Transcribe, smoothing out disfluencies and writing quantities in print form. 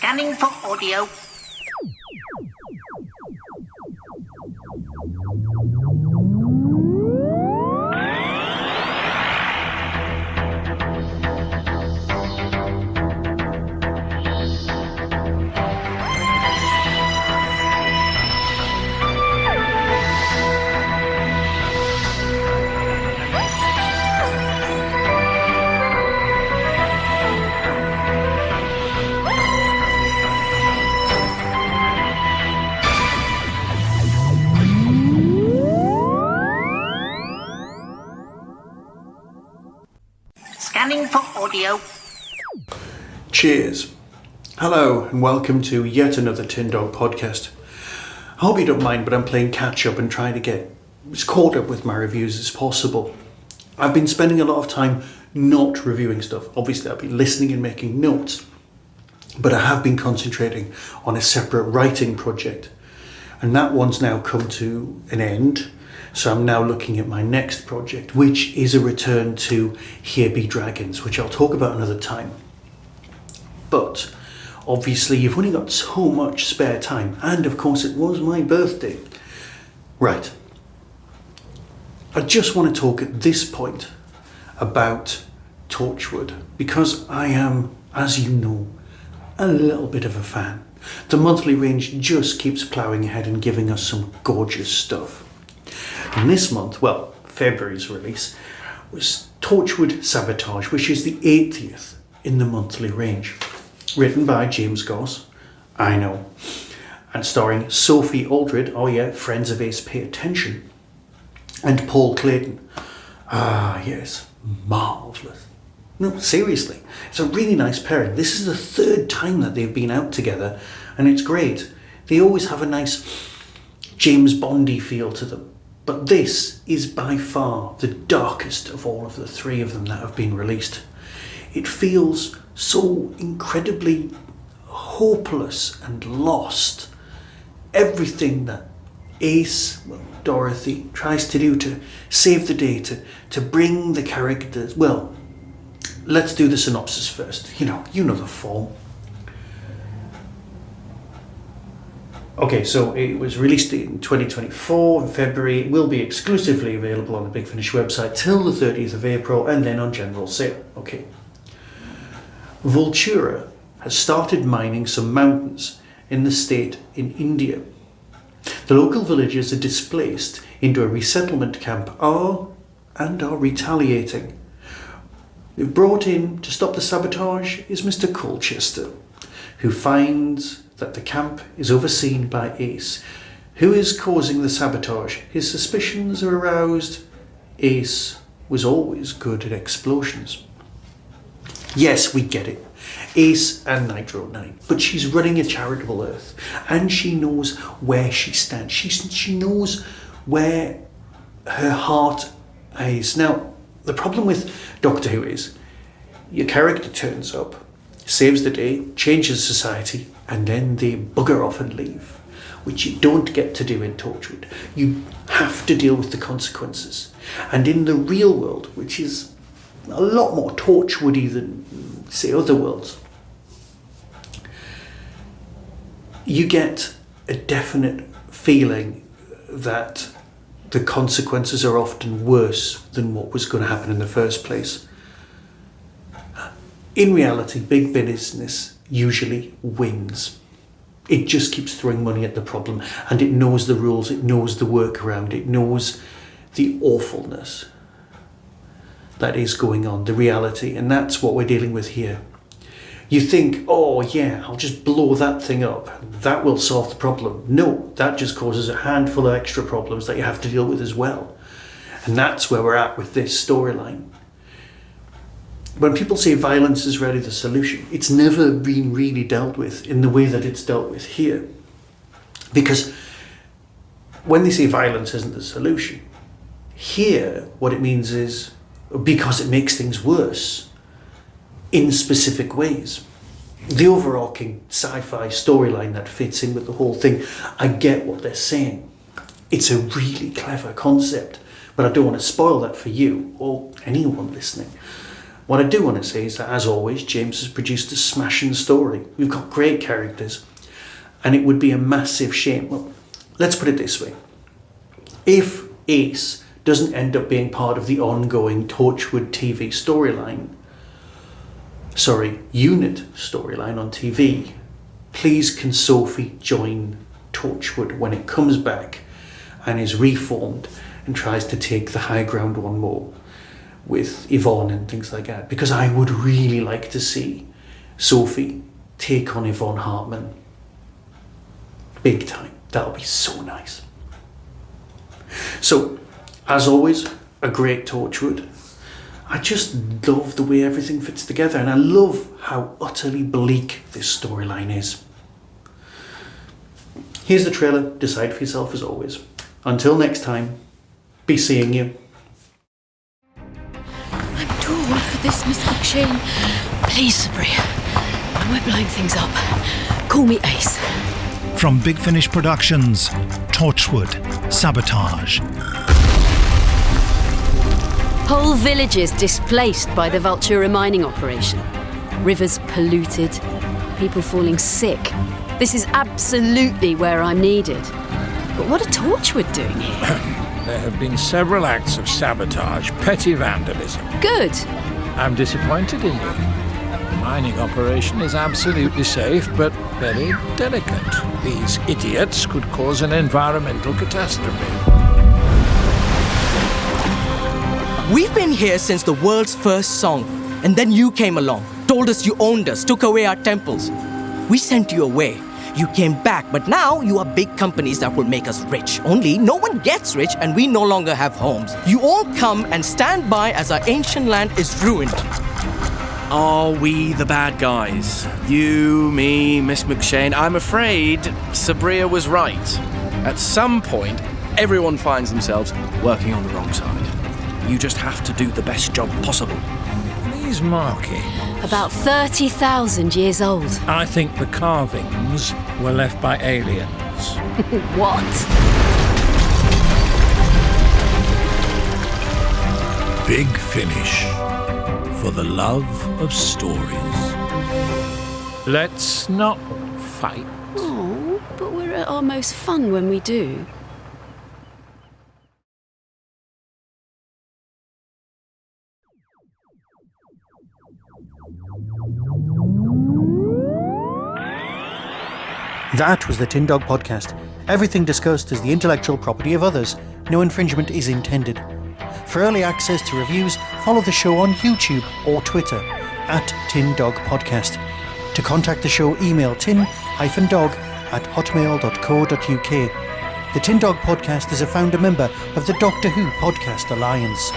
Scanning for audio. Scanning for audio. Cheers. Hello and welcome to yet another Tin Dog podcast. I hope you don't mind, but I'm playing catch up and trying to get as caught up with my reviews as possible. I've been spending a lot of time not reviewing stuff. Obviously I've been listening and making notes, but I have been concentrating on a separate writing project, and that one's now come to an end. So I'm now looking at my next project, which is a return to Here Be Dragons, which I'll talk about another time. But obviously you've only got so much spare time, and of course it was my birthday. Right. I just want to talk at this point about Torchwood, because I am, as you know, a little bit of a fan. The monthly range just keeps ploughing ahead and giving us some gorgeous stuff. And this month, well, February's release was Torchwood Sabotage, which is the 80th in the monthly range. Written by James Goss, I know, and starring Sophie Aldred, oh yeah, Friends of Ace Pay Attention, and Paul Clayton. Ah yes, marvellous. No, seriously, it's a really nice pairing. This is the third time that they've been out together, and it's great. They always have a nice James Bondy feel to them. But this is by far the darkest of all of the three of them that have been released. It feels so incredibly hopeless and lost. Everything that Ace, well, Dorothy, tries to do to save the day, to bring the characters... Well, let's do the synopsis first. You know the form. Okay, so it was released in 2024 in February. It will be exclusively available on the Big Finish website till the 30th of April and then on general sale. Okay. Vultura has started mining some mountains in the state in India. The local villagers are displaced into a resettlement camp are retaliating. They've brought in to stop the sabotage is Mr Colchester, who finds that the camp is overseen by Ace, who is causing the sabotage. His suspicions are aroused. Ace was always good at explosions. Yes, we get it. Ace and Nitro 9. But she's running a charitable Earth, and she knows where she stands. She knows where her heart is. Now, the problem with Doctor Who is your character turns up, saves the day, changes society, and then they bugger off and leave, which you don't get to do in Torchwood. You have to deal with the consequences. And in the real world, which is a lot more Torchwoody than, say, other worlds, you get a definite feeling that the consequences are often worse than what was going to happen in the first place. In reality, big business usually wins. It just keeps throwing money at the problem, and it knows the rules, it knows the workaround, it knows the awfulness that is going on, the reality, and that's what we're dealing with here. You think, oh yeah, I'll just blow that thing up, that will solve the problem. No, that just causes a handful of extra problems that you have to deal with as well. And that's where we're at with this storyline. When people say violence is really the solution, it's never been really dealt with in the way that it's dealt with here. Because when they say violence isn't the solution, here what it means is because it makes things worse in specific ways. The overarching sci-fi storyline that fits in with the whole thing, I get what they're saying. It's a really clever concept, but I don't want to spoil that for you or anyone listening. What I do want to say is that, as always, James has produced a smashing story. We've got great characters, and it would be a massive shame. Well, let's put it this way. If Ace doesn't end up being part of the ongoing Torchwood TV unit storyline on TV, please can Sophie join Torchwood when it comes back and is reformed and tries to take the high ground one more with Yvonne and things like that, because I would really like to see Sophie take on Yvonne Hartman big time. That would be so nice. So, as always, a great Torchwood. I just love the way everything fits together, and I love how utterly bleak this storyline is. Here's the trailer. Decide for yourself, as always. Until next time, be seeing you. I'm too old for this, Miss McShane. Please, Sabria, when we're blowing things up, call me Ace. From Big Finish Productions, Torchwood, Sabotage. Whole villages displaced by the Vultura mining operation. Rivers polluted, people falling sick. This is absolutely where I'm needed. But what are Torchwood doing here? There have been several acts of sabotage, petty vandalism. Good. I'm disappointed in you. The mining operation is absolutely safe, but very delicate. These idiots could cause an environmental catastrophe. We've been here since the world's first song, and then you came along, told us you owned us, took away our temples. We sent you away. You came back, but now you are big companies that will make us rich. Only no one gets rich and we no longer have homes. You all come and stand by as our ancient land is ruined. Are we the bad guys? You, me, Miss McShane? I'm afraid Sabria was right. At some point, everyone finds themselves working on the wrong side. You just have to do the best job possible. These markings... About 30,000 years old. I think the carvings were left by aliens. What? Big Finish. For the love of stories. Let's not fight. Oh, but we're at our most fun when we do. That was the Tin Dog Podcast. Everything discussed is the intellectual property of others. No infringement is intended. For early access to reviews, follow the show on YouTube or Twitter @Tin Dog Podcast. To contact the show, email tin-dog@hotmail.co.uk. The Tin Dog Podcast is a founder member of the Doctor Who Podcast Alliance.